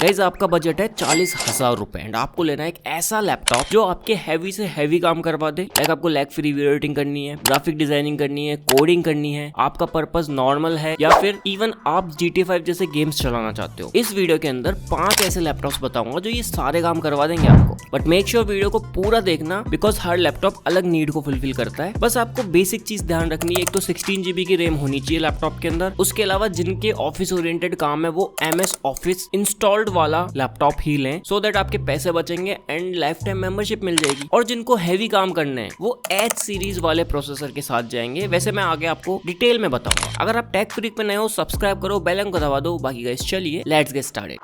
Guys आपका budget है 40,000 रुपए एंड आपको लेना है एक ऐसा लैपटॉप जो आपके हैवी से हैवी काम करवा दे। लाइक आपको लैग फ्री वीडियो एडिटिंग करनी है, ग्राफिक डिजाइनिंग करनी है, कोडिंग करनी है, आपका पर्पस नॉर्मल है या फिर इवन आप GTA 5 जैसे गेम्स चलाना चाहते हो। इस वीडियो के अंदर 5 ऐसे लैपटॉप्स बताऊंगा जो ये सारे काम करवा देंगे आपको। बट मेक श्योर वीडियो को पूरा देखना बिकॉज हर लैपटॉप अलग नीड को फुलफिल करता है। बस आपको बेसिक चीज ध्यान रखनी है, एक तो 16 GB की रैम होनी चाहिए लैपटॉप के अंदर। उसके अलावा जिनके ऑफिस ओरिएंटेड काम है वो MS ऑफिस इंस्टॉल्ड वाला लैपटॉप ही लें सो दैट आपके पैसे बचेंगे एंड लाइफ टाइम मेंबरशिप मिल जाएगी। और जिनको हैवी काम करने हैं वो H सीरीज वाले प्रोसेसर के साथ जाएंगे। वैसे मैं आगे आपको डिटेल में बताऊंगा। अगर आप टेक फ्रीक पे नए हो सब्सक्राइब करो, बेल आइकन को दबा दो। बाकी गाइस चलिए लेट्स गेट स्टार्टेड।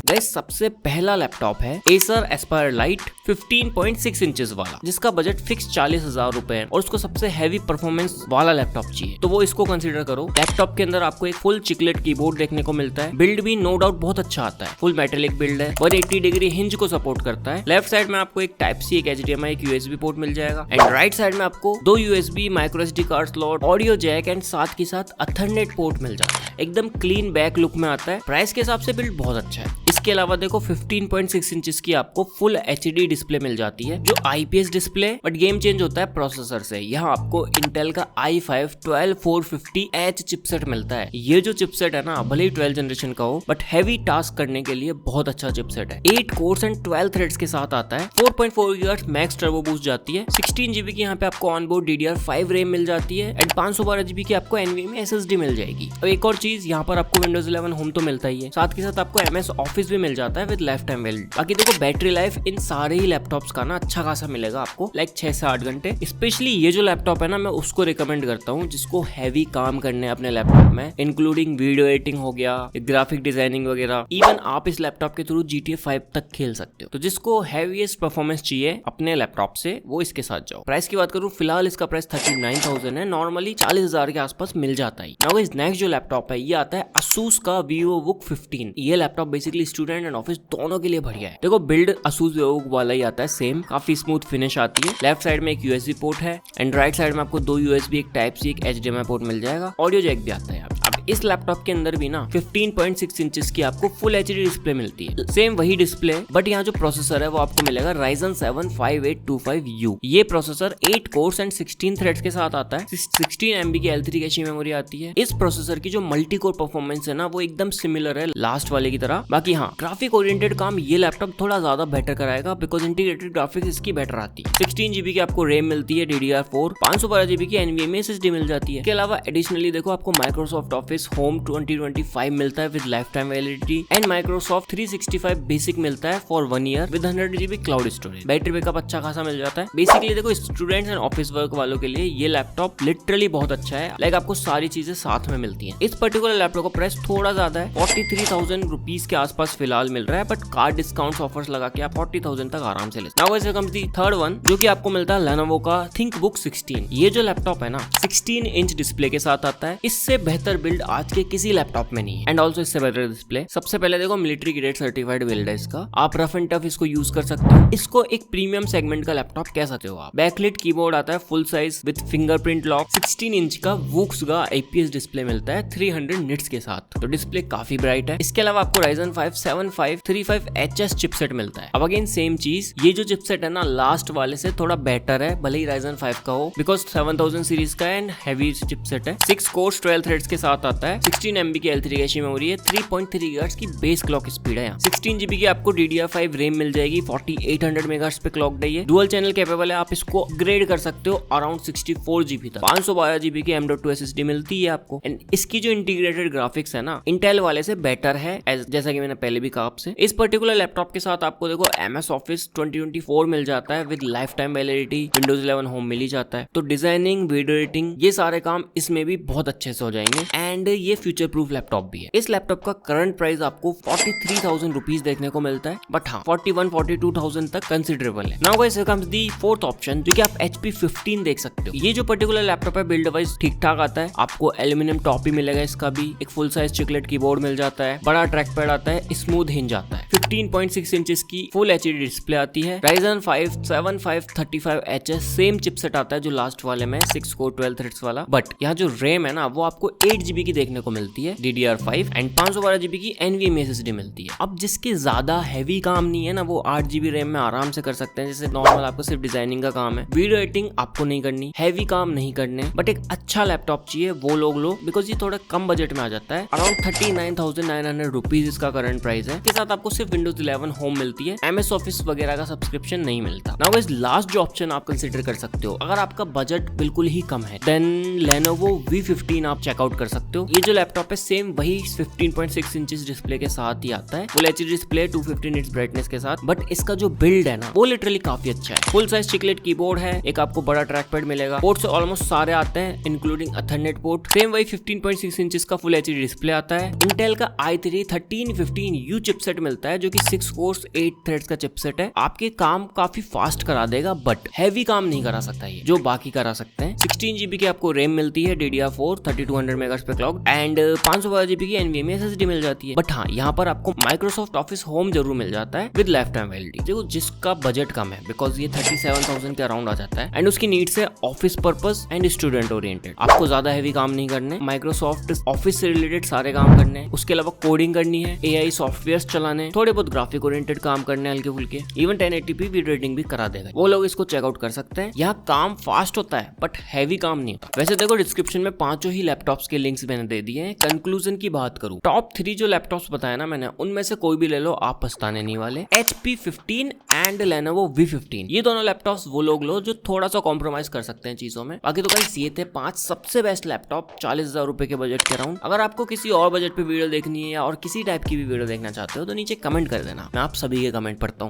गाइस सबसे पहला लैपटॉप है Acer Aspire Lite 15.6 इंचेस वाला, जिसका बजट फिक्स 40,000 रुपए है और उसको सबसे हैवी परफॉर्मेंस वाला लैपटॉप चाहिए तो वो इसको कंसीडर करो। लैपटॉप के अंदर आपको एक फुल चिकलेट कीबोर्ड देखने को मिलता है। बिल्ड भी नो डाउट बहुत अच्छा आता है, फुल मेटेलिक बिल्ड है, 180 डिग्री हिंज को सपोर्ट करता है। लेफ्ट साइड में आपको एक टाइप सी, एक HDMI, एक USB पोर्ट मिल जाएगा एंड राइट साइड में आपको 2 USB, micro SD card slot, audio jack and साथ के साथ Ethernet पोर्ट मिल जाता है। एकदम क्लीन बैक लुक में आता है। प्राइस के हिसाब से बिल्ड बहुत अच्छा है। इसके अलावा देखो 15.6 इंचेस की आपको फुल HD डिस्प्ले मिल जाती है जो IPS display, but game change होता है प्रोसेसर से। यहाँ आपको इंटेल का i5 12450H चिपसेट मिलता है। ये जो चिपसेट है ना, भले ही 12 जनरेशन का हो बट हैवी टास्क करने के लिए बहुत अच्छा चिपसेट है। 8 कोर्स एंड 12 थ्रेड्स के साथ आता है। 4.4 GHz मैक्स टर्बो बूस्ट जाती है। 16 GB की यहाँ पे आपको ऑनबोर्ड DDR5 रैम मिल जाती है एंड 512 GB की आपको NVMe SSD मिल जाएगी। और एक और चीज, यहाँ पर आपको Windows 11 होम तो मिलता ही है, साथ के साथ आपको MS ऑफिस भी मिल जाता है विद लाइफ टाइम वैलिडिटी। बाकी देखो बैटरी लाइफ इन सारे ही लैपटॉप्स का ना अच्छा खासा मिलेगा आपको, लाइक 6 से 8 घंटे। स्पेशली ये जो लैपटॉप है ना, मैं उसको रिकमेंड करता हूँ जिसको हैवी काम करने अपने लैपटॉप में, इंक्लूडिंग वीडियो एडिटिंग हो गया, ग्राफिक डिजाइनिंग वगैरह। इवन आप इस लैपटॉप के थ्रू GTA 5 तक खेल सकते हो। तो जिसको हैवीएस्ट परफॉर्मेंस चाहिए अपने लैपटॉप से वो इसके साथ जाओ। प्राइस की बात करूँ, फिलहाल इसका प्राइस 39,000 है, नॉर्मली 40,000 के आसपास मिल जाता है। नाउ गाइस नेक्स्ट जो लैपटॉप है ये आता है Asus का VivoBook 15। ये laptop basically student and office दोनों के लिए बढ़िया है। देखो बिल्ड Asus VivoBook वाला ही आता है सेम, काफी स्मूथ फिनिश आती है। लेफ्ट साइड में एक USB पोर्ट है एंड राइट साइड में आपको 2 USB, एक टाइप सी, एक HDMI पोर्ट मिल जाएगा। ऑडियो जैक भी आता है। अब इस लैपटॉप के अंदर भी ना 15.6 इंचेस की आपको फुल HD डिस्प्ले मिलती है। सेम वही डिस्प्ले बट यहाँ जो प्रोसेसर है वो आपको मिलेगा Ryzen 7 5825U। ये प्रोसेसर 8 कोर्स एंड 16 थ्रेड्स के साथ आता है। 16 MB की L3 कैशी मेमोरी आती है। इस प्रोसेसर की जो मल्टी कोर परफॉर्मेंस है ना वो एकदम सिमिलर है लास्ट वाले की तरह। बाकी हाँ, ग्राफिक ओरिएंटेड काम ये लैपटॉप थोड़ा ज्यादा बेटर कराएगा बिकॉज इंटीग्रेटेड ग्राफिक्स इसकी बेटर आती है। 16 GB की आपको रैम मिलती है, DDR4, 512 GB की NVMe SSD मिल जाती है। इसके अलावा एडिशनली देखो आपको माइक्रोसॉफ्ट ऑफिस होम 2025 मिलता है with life time validity and Microsoft 365 basic मिलता है for 1 year with 100 GB cloud storage. Battery backup अच्छा खासा मिल जाता है। बेसिकली देखो स्टूडेंट्स एंड ऑफिस वर्क वालों के लिए ये लैपटॉप लिटरली बहुत अच्छा है। लाइक आपको सारी चीजें साथ में मिलती हैं। इस पर्टिकुलर लैपटॉप का प्राइस थोड़ा ज्यादा है, 43,000 रुपीज के आसपास फिलहाल मिल रहा है, बट कार्ड डिस्काउंट ऑफर्स लगा के आप 40,000 तक आराम से ले सकते। Now guys comes the third one जो कि आपको मिलता है Lenovo का ThinkBook 16। ये जो लैपटॉप है ना 16 इंच डिस्प्ले के साथ आता है। इससे बेहतर बिल्ड आज के किसी लैपटॉप में नहीं है एंड ऑल्सो इससे बेटर डिस्प्ले। सबसे पहले देखो मिलिट्री ग्रेड सर्टिफाइड बिल्ड है इसका, आप रफ एंड टफ इसको यूज कर सकते हो। इसको एक प्रीमियम सेगमेंट का लैपटॉप कह सकते हो आप। बैकलिट कीबोर्ड आता है full size with fingerprint lock. 16 inch का वूक्स का IPS डिस्प्ले मिलता है 300 निट्स के साथ, तो डिस्प्ले काफी ब्राइट है। इसके अलावा आपको Ryzen 5 7535HS चिपसेट मिलता है। अब अगेन सेम चीज, ये जो चिपसेट है ना लास्ट वाले से थोड़ा बेटर है, भले ही Ryzen 5 का हो बिकॉज 7000 सीरीज का एंड हैवी चिपसेट है। 6 कोर्स 12 थ्रेड्स के साथ आता है। 16 MB की L3 कैशी मेमोरी है, 3.3 GHz की बेस क्लॉक स्पीड है यहाँ। 16 GB की आपको DDR5 रैम मिल जाएगी, 4800 MHz पे क्लॉक है। डुअल चैनल कैपेबल है, आप इसको अपग्रेड कर सकते हो अराउंड 64 GB तक। 512 GB की M.2 SSD मिलती है आपको एंड इसकी जो इंटीग्रेटेड ग्राफिक्स है ना इंटेल वाले से बेटर है, जैसा कि मैंने पहले भी कहा आपसे। इस पर्टिकुलर लैपटॉप के साथ आपको देखो MS ऑफिस 2024 मिल जाता है with life time validity, Windows 11 home मिल ही जाता है। तो डिजाइनिंग, वीडियो एडिटिंग ये सारे काम इसमें भी बहुत अच्छे से हो जाएंगे एंड ये फ्यूचर प्रूफ लैपटॉप भी है। इस लैपटॉप का करंट प्राइस आपको 43,000 रुपीज देखने को मिलता है, बट हाँ 41-42,000 तक कंसिडरेबल है। Now guys here comes the fourth option जो कि आप HP 15 देख सकते हो। ये जो पर्टिकुलर लैपटॉप है बिल्ड वाइज ठीक ठाक आता है। आपको एल्यूमिनियम टॉप ही मिलेगा इसका भी, एक फुल साइज चिकलेट कीबोर्ड मिल जाता है, बड़ा ट्रैक पैड आता है, स्मूथ हिंज आता है। 15.6 इंचेस की फुल HD डिस्प्ले डिस्प्ले आती है। Ryzen 5 7535HS सेम चिपसेट आता है जो लास्ट वाले में 6 कोर 12 थ्रेड्स वाला, बट यहाँ जो रैम है ना वो आपको 8GB की देखने को मिलती है DDR5 एंड 512GB की NVMe SSD मिलती है। अब जिसके ज्यादा हैवी काम नहीं है ना वो 8GB रैम में आराम से कर सकते हैं, जैसे नॉर्मल आपको सिर्फ डिजाइनिंग का काम है, वीडियो एडिटिंग आपको नहीं करनी, हैवी काम नहीं करने, बट एक अच्छा लैपटॉप चाहिए वो लोग लो, बिकॉज ये थोड़ा कम बजट में आ जाता है। अराउंड 39,900 रुपीज इसका करंट प्राइस है। इसके साथ आपको सिर्फ Windows 11 होम मिलती है, MS ऑफिस वगैरह का सब्सक्रिप्शन नहीं मिलता। नाउ गाइस लास्ट जो ऑप्शन आप कंसीडर कर सकते हो अगर आपका बजट बिल्कुल ही कम है, देन Lenovo V15 आप चेकआउट कर सकते हो। ये जो लैपटॉप है सेम वही 15.6 इंचेस डिस्प्ले के साथ ही आता है, full HD display 250 nits brightness के साथ, बट इसका जो बिल्ड है ना वो लिटरली काफी अच्छा है। फुल साइज चिकलेट कीबोर्ड है, एक आपको बड़ा ट्रैक पैड मिलेगा, पोर्ट्स ऑलमोस्ट सारे आते हैं इंक्लूडिंग Ethernet पोर्ट, सेम वही 15.6 इंचेस का फुल HD डिस्प्ले आता है। इंटेल का i3 1315U चिपसेट मिलता है जो कि 6 कोर्स 8 थ्रेड्स का चिपसेट है। आपके काम काफी फास्ट करा देगा बट हैवी काम नहीं करा सकता ये जो बाकी करा सकते हैं। 16GB की आपको रैम मिलती है DDR4 3200 मेगाहर्ट्ज पे क्लॉक एंड 512GB की NVMe SSD मिल जाती है। बट हाँ यहाँ पर आपको माइक्रोसॉफ्ट ऑफिस होम जरूर मिल जाता है विद लाइफ टाइम वैलिडिटी। देखो जिसका बजट कम है बिकॉज ये 37,000 के अराउंड आ जाता है एंड उसकी नीड्स है office purpose and student oriented. आपको ज्यादा हैवी काम नहीं करने, माइक्रोसॉफ्ट ऑफिस से रिलेटेड सारे काम करने, उसके अलावा कोडिंग करनी है, AI सॉफ्टवेयर चलाने, थोड़े बहुत ग्राफिक ओरिएंटेड काम करने हल्के फुल्के, इवन 1080p वीडियो एडिटिंग भी करा देगा। वो लोग इसको चेकआउट कर सकते हैं। यहाँ काम फास्ट होता है बट हैवी काम नहीं होता। वैसे देखो डिस्क्रिप्शन में पांचों ही लैपटॉप्स के लिंक्स मैंने दे दिए हैं। कंक्लूजन की बात करूं, टॉप 3 जो लैपटॉप्स बताया ना मैंने उनमें से कोई भी ले लो आप पछताने नहीं वाले। HP 15 एंड Lenovo V15 ये दोनों लैपटॉप्स वो लोग लो जो थोड़ा सा कॉम्प्रोमाइज कर सकते हैं चीजों में। बाकी तो गाइस ये थे 5 सबसे बेस्ट लैपटॉप 40,000 रुपए के बजट के अराउंड। अगर आपको किसी और बजट पे वीडियो देखनी है या और किसी टाइप की भी वीडियो देखना चाहते हो तो नीचे कमेंट कर देना, मैं आप सभी के कमेंट पढ़ता हूँ।